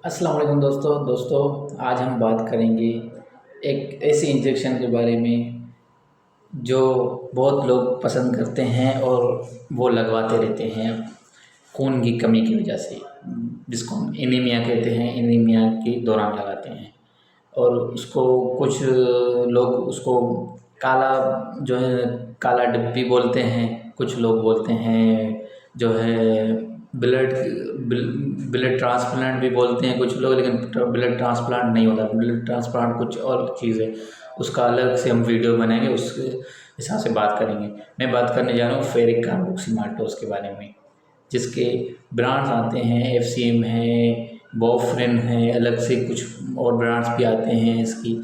अस्सलाम वालेकुम दोस्तों आज हम बात करेंगे एक ऐसे इंजेक्शन के बारे में जो बहुत लोग पसंद करते हैं और वो लगवाते रहते हैं खून की कमी की वजह से, जिसको हम एनीमिया कहते हैं। एनीमिया के दौरान लगाते हैं और उसको कुछ लोग उसको काला जो है काला डिब्बी बोलते हैं, कुछ लोग बोलते हैं जो है ब्लड ब्लड ट्रांसप्लांट भी बोलते हैं कुछ लोग, लेकिन ब्लड ट्रांसप्लांट नहीं होता। ब्लड ट्रांसप्लांट कुछ और चीज़ है, उसका अलग से हम वीडियो बनाएंगे, उस हिसाब से बात करेंगे। मैं बात करने जा रहा हूँ फेरिक कार्बोक्सीमाल्टोस के बारे में, जिसके ब्रांड्स आते हैं, एफसीएम है, बोफ्रेन है, अलग से कुछ और ब्रांड्स भी आते हैं इसकी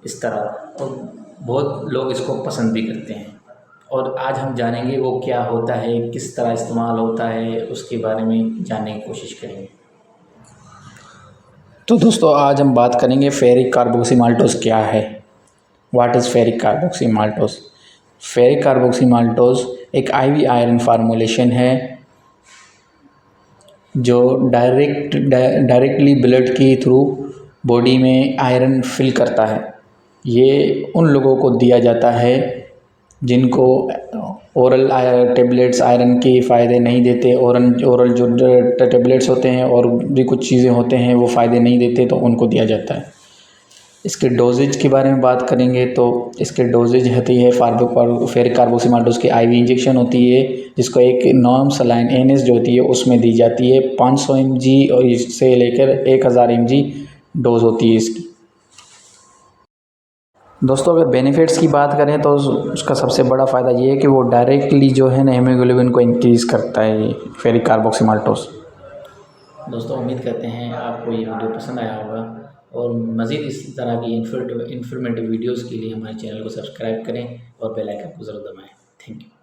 इस तरह। और बहुत लोग इसको पसंद भी करते हैं और आज हम जानेंगे वो क्या होता है, किस तरह इस्तेमाल होता है, उसके बारे में जानने की कोशिश करेंगे। तो दोस्तों आज हम बात करेंगे फेरिक कार्बोक्सीमाल्टोस क्या है। What is ferric carboxymaltose? फेरिक कार्बोक्सीमाल्टोस एक आईवी आयरन फार्मूलेशन है जो डायरेक्टली ब्लड के थ्रू बॉडी में आयरन फिल करता है। ये उन लोगों को दिया जाता है जिनको ओरल टेबलेट्स आयरन के फ़ायदे नहीं देते। ओरल जो टेबलेट्स होते हैं और भी कुछ चीज़ें होते हैं वो फ़ायदे नहीं देते, तो उनको दिया जाता है। इसके डोजेज के बारे में बात करेंगे तो इसके डोजेज होती है फेरिक कार्बोक्सीमाल्टोस की आईवी इंजेक्शन होती है, जिसको एक नॉर्म सलाइन एनएस जो होती है उसमें दी जाती है। 500 mg और इससे लेकर 1000 mg डोज होती है इसकी। दोस्तों अगर बेनिफिट्स की बात करें तो उसका सबसे बड़ा फ़ायदा ये है कि वो डायरेक्टली जो है ना हीमोग्लोबिन को इंक्रीज़ करता है ये फेरिक कार्बोक्सीमाल्टोस। दोस्तों उम्मीद करते हैं आपको ये वीडियो पसंद आया होगा और मज़ीद इस तरह की इन्फॉर्मेटिव वीडियोज़ के लिए हमारे चैनल को सब्सक्राइब करें और बेल आइकन को ज़रूर दबाएँ। Thank you.